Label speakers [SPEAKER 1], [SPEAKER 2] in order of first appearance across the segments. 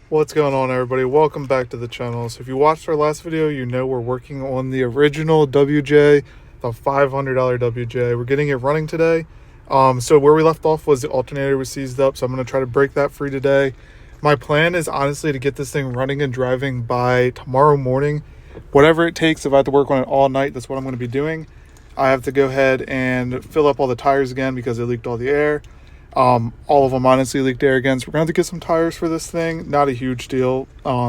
[SPEAKER 1] What's going on, everybody? Welcome back to the channel. So if you watched our last video, you know we're working on the original WJ, the $500 WJ. We're getting it running today. So where we left off was the alternator was seized up, so I'm going to try to break that free today. My plan is honestly to get this thing running and driving by tomorrow morning. Whatever it takes, if I have to work on it all night, that's what I'm going to be doing. I have to go ahead and fill up all the tires again because they leaked all the air. All of them honestly leaked air again, so we're gonna have to get some tires for this thing. Not a huge deal.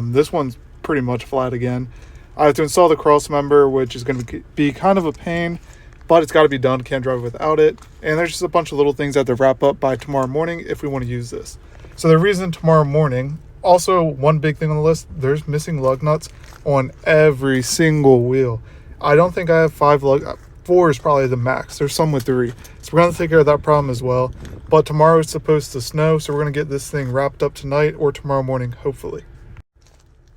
[SPEAKER 1] This one's pretty much flat again. I have to install the cross member, which is going to be kind of a pain, but it's got to be done. Can't drive without it. And there's just a bunch of little things I have to wrap up by tomorrow morning if we want to use this. So the reason tomorrow morning, also one big thing on the list, there's missing lug nuts on every single wheel. I don't think I have 5 lug. 4 is probably the max. There's some with 3. So we're going to take care of that problem as well. But tomorrow it's supposed to snow, so we're going to get this thing wrapped up tonight or tomorrow morning, hopefully.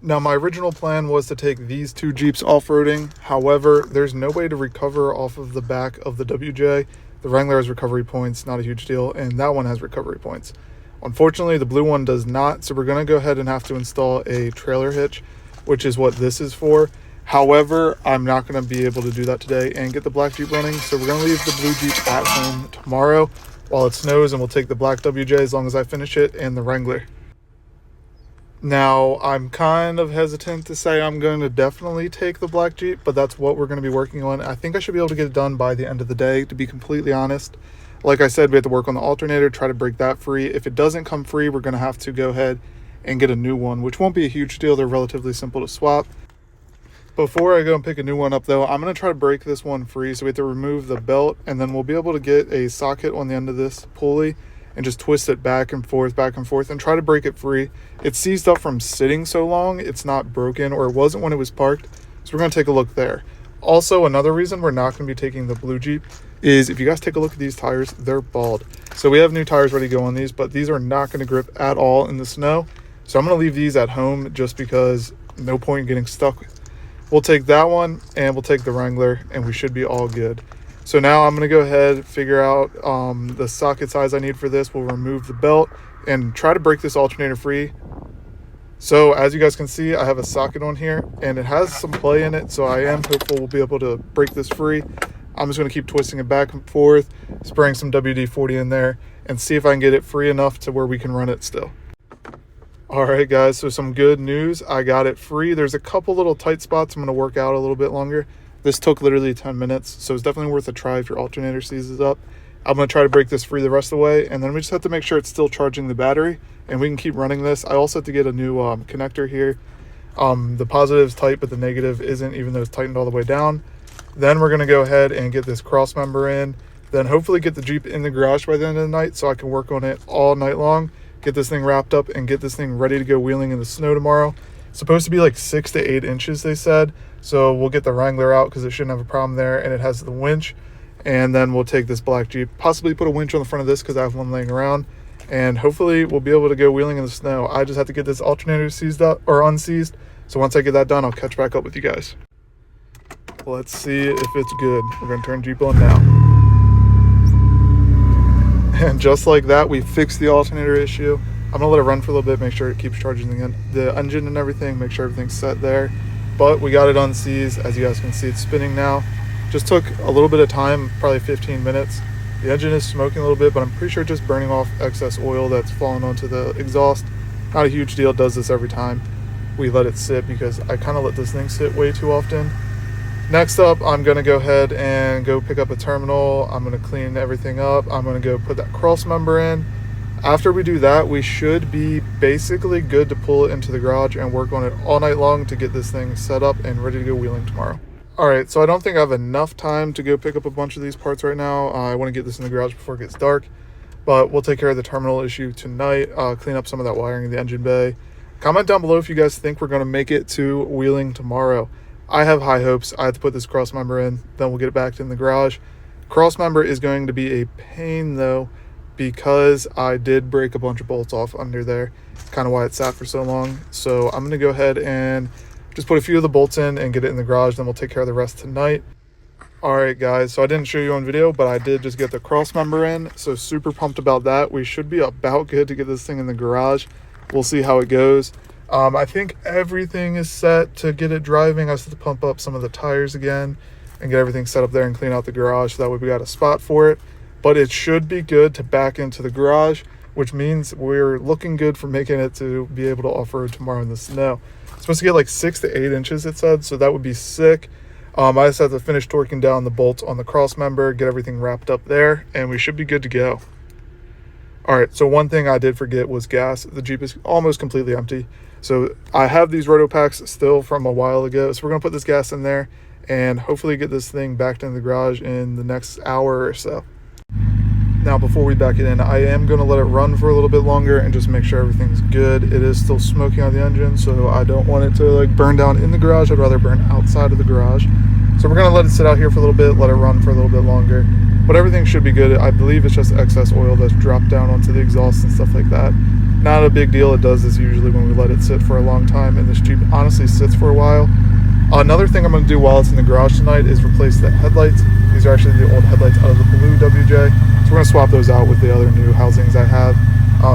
[SPEAKER 1] Now, my original plan was to take these 2 Jeeps off-roading. However, there's no way to recover off of the back of the WJ. The Wrangler has recovery points, not a huge deal, and that one has recovery points. Unfortunately, the blue one does not, so we're going to go ahead and have to install a trailer hitch, which is what this is for. However, I'm not going to be able to do that today and get the black Jeep running, so we're going to leave the blue Jeep at home tomorrow while it snows, and we'll take the black WJ as long as I finish it and the Wrangler. Now, I'm kind of hesitant to say I'm going to definitely take the black Jeep, but that's what we're going to be working on. I think I should be able to get it done by the end of the day, to be completely honest. Like I said, we have to work on the alternator, try to break that free. If it doesn't come free, we're going to have to go ahead and get a new one, which won't be a huge deal. They're relatively simple to swap. Before I go and pick a new one up though, I'm going to try to break this one free. So we have to remove the belt, and then we'll be able to get a socket on the end of this pulley and just twist it back and forth, and try to break it free. It's seized up from sitting so long, it's not broken, or it wasn't when it was parked. So we're going to take a look there. Also, another reason we're not going to be taking the blue Jeep is if you guys take a look at these tires, they're bald. So we have new tires ready to go on these, but these are not going to grip at all in the snow. So I'm going to leave these at home just because no point in getting stuck. We'll take that one and we'll take the Wrangler and we should be all good. So now I'm going to go ahead, figure out the socket size I need for this. We'll remove the belt and try to break this alternator free. So as you guys can see, I have a socket on here and it has some play in it. So I am hopeful we'll be able to break this free. I'm just going to keep twisting it back and forth, spraying some WD-40 in there and see if I can get it free enough to where we can run it still. All right, guys, so some good news. I got it free. There's a couple little tight spots I'm going to work out a little bit longer. This took literally 10 minutes, so it's definitely worth a try if your alternator seizes up. I'm going to try to break this free the rest of the way, and then we just have to make sure it's still charging the battery, and we can keep running this. I also have to get a new connector here. The positive is tight, but the negative isn't, even though it's tightened all the way down. Then we're going to go ahead and get this cross member in, then hopefully get the Jeep in the garage by the end of the night so I can work on it all night long. Get this thing wrapped up and get this thing ready to go wheeling in the snow tomorrow. It's supposed to be like 6 to 8 inches, they said. So we'll get the Wrangler out because it shouldn't have a problem there, and it has the winch. And then we'll take this black Jeep, possibly put a winch on the front of this because I have one laying around, and hopefully we'll be able to go wheeling in the snow. I just have to get this alternator seized up or unseized. So once I get that done, I'll catch back up with you guys. Let's see if it's good. We're going to turn Jeep on now. And just like that, we fixed the alternator issue. I'm going to let it run for a little bit, make sure it keeps charging the engine and everything, make sure everything's set there. But we got it unseized. As you guys can see, it's spinning now. Just took a little bit of time, probably 15 minutes. The engine is smoking a little bit, but I'm pretty sure just burning off excess oil that's fallen onto the exhaust. Not a huge deal, it does this every time we let it sit because I kind of let this thing sit way too often. Next up, I'm going to go ahead and go pick up a terminal. I'm going to clean everything up. I'm going to go put that cross member in. After we do that, we should be basically good to pull it into the garage and work on it all night long to get this thing set up and ready to go wheeling tomorrow. All right, so I don't think I have enough time to go pick up a bunch of these parts right now. I want to get this in the garage before it gets dark, but we'll take care of the terminal issue tonight, clean up some of that wiring in the engine bay. Comment down below if you guys think we're going to make it to wheeling tomorrow. I have high hopes. I have to put this cross member in, then we'll get it back in the garage. Cross member is going to be a pain though, because I did break a bunch of bolts off under there. It's kind of why it sat for so long. So I'm going to go ahead and just put a few of the bolts in and get it in the garage, then we'll take care of the rest tonight. All right, guys, so I didn't show you on video, but I did just get the cross member in, so super pumped about that. We should be about good to get this thing in the garage. We'll see how it goes. I think everything is set to get it driving. I just have to pump up some of the tires again and get everything set up there and clean out the garage, so that way we got a spot for it. But it should be good to back into the garage, which means we're looking good for making it to be able to off-road tomorrow in the snow. It's supposed to get like 6 to 8 inches, it said, so that would be sick. I just have to finish torquing down the bolts on the cross member, get everything wrapped up there, and we should be good to go. All right, so one thing I did forget was gas. The Jeep is almost completely empty. So I have these roto packs still from a while ago. So we're gonna put this gas in there and hopefully get this thing backed into the garage in the next hour or so. Now, before we back it in, I am gonna let it run for a little bit longer and just make sure everything's good. It is still smoking on the engine, so I don't want it to like burn down in the garage. I'd rather burn outside of the garage. So we're gonna let it sit out here for a little bit, let it run for a little bit longer. But everything should be good. I believe it's just excess oil that's dropped down onto the exhaust and stuff like that. Not a big deal. It does this usually when we let it sit for a long time, and this Jeep honestly sits for a while. Another thing I'm going to do while it's in the garage tonight is replace the headlights. These are actually the old headlights out of the blue WJ. So we're going to swap those out with the other new housings I have.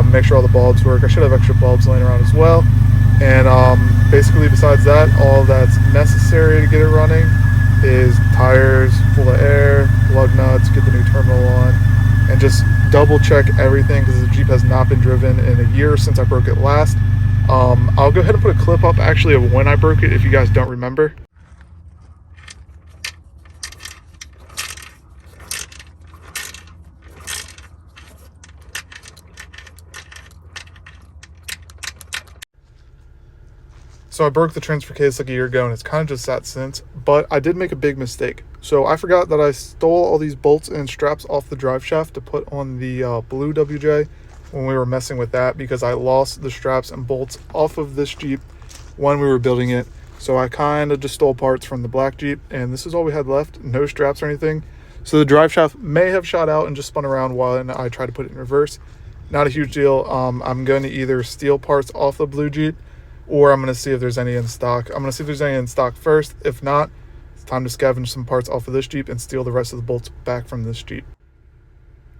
[SPEAKER 1] Make sure all the bulbs work. I should have extra bulbs laying around as well. And basically besides that, all that's necessary to get it running is tires full of air, lug nuts, get the new terminal on, and just double check everything because the Jeep has not been driven in a year since I broke it last. I'll go ahead and put a clip up actually of when I broke it if you guys don't remember. So I broke the transfer case like a year ago and it's kind of just sat since, but I did make a big mistake. So I forgot that I stole all these bolts and straps off the drive shaft to put on the blue WJ when we were messing with that, because I lost the straps and bolts off of this Jeep when we were building it. So I kind of just stole parts from the black Jeep, and this is all we had left, no straps or anything. So the drive shaft may have shot out and just spun around while I tried to put it in reverse. Not a huge deal. I'm going to either steal parts off the blue Jeep, or I'm going to see if there's any in stock. I'm going to see if there's any in stock first. If not, it's time to scavenge some parts off of this Jeep and steal the rest of the bolts back from this Jeep.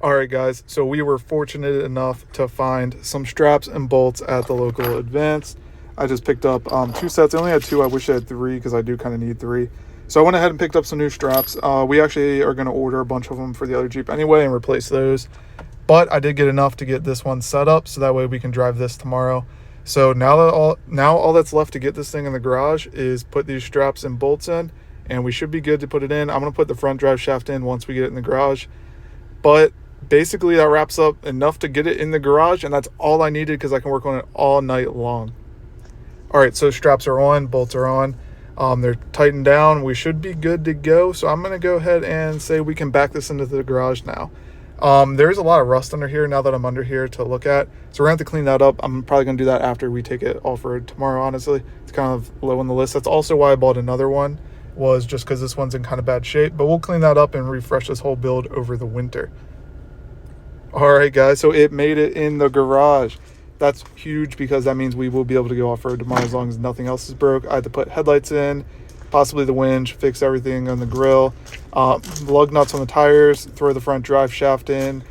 [SPEAKER 1] All right, guys, so we were fortunate enough to find some straps and bolts at the local Advance. I just picked up 2 sets. I only had 2. I wish I had 3 because I do kind of need 3. So I went ahead and picked up some new straps. We actually are going to order a bunch of them for the other Jeep anyway and replace those. But I did get enough to get this one set up so that way we can drive this tomorrow. So now all that's left to get this thing in the garage is put these straps and bolts in, and we should be good to put it in. I'm going to put the front drive shaft in once we get it in the garage. But basically that wraps up enough to get it in the garage, and that's all I needed because I can work on it all night long. All right, so straps are on, bolts are on. They're tightened down. We should be good to go. So I'm going to go ahead and say we can back this into the garage now. There's a lot of rust under here now that I'm under here to look at. So we're going to have to clean that up. I'm probably going to do that after we take it off-road tomorrow, honestly. It's kind of low on the list. That's also why I bought another one, was just because this one's in kind of bad shape. But we'll clean that up and refresh this whole build over the winter. All right, guys, so it made it in the garage. That's huge because that means we will be able to go off-road tomorrow as long as nothing else is broke. I had to put headlights in, possibly the winch, fix everything on the grill, lug nuts on the tires, throw the front drive shaft in.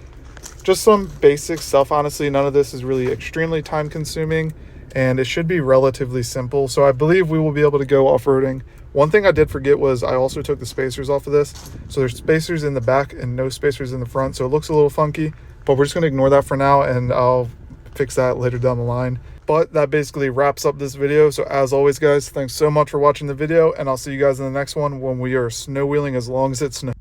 [SPEAKER 1] Just some basic stuff, honestly. None of this is really extremely time consuming, and it should be relatively simple. So I believe we will be able to go off-roading. One thing I did forget was I also took the spacers off of this. So there's spacers in the back and no spacers in the front, so it looks a little funky, but we're just gonna ignore that for now, and I'll fix that later down the line. But that basically wraps up this video. So as always, guys, thanks so much for watching the video, and I'll see you guys in the next one when we are snow wheeling as long as it snows.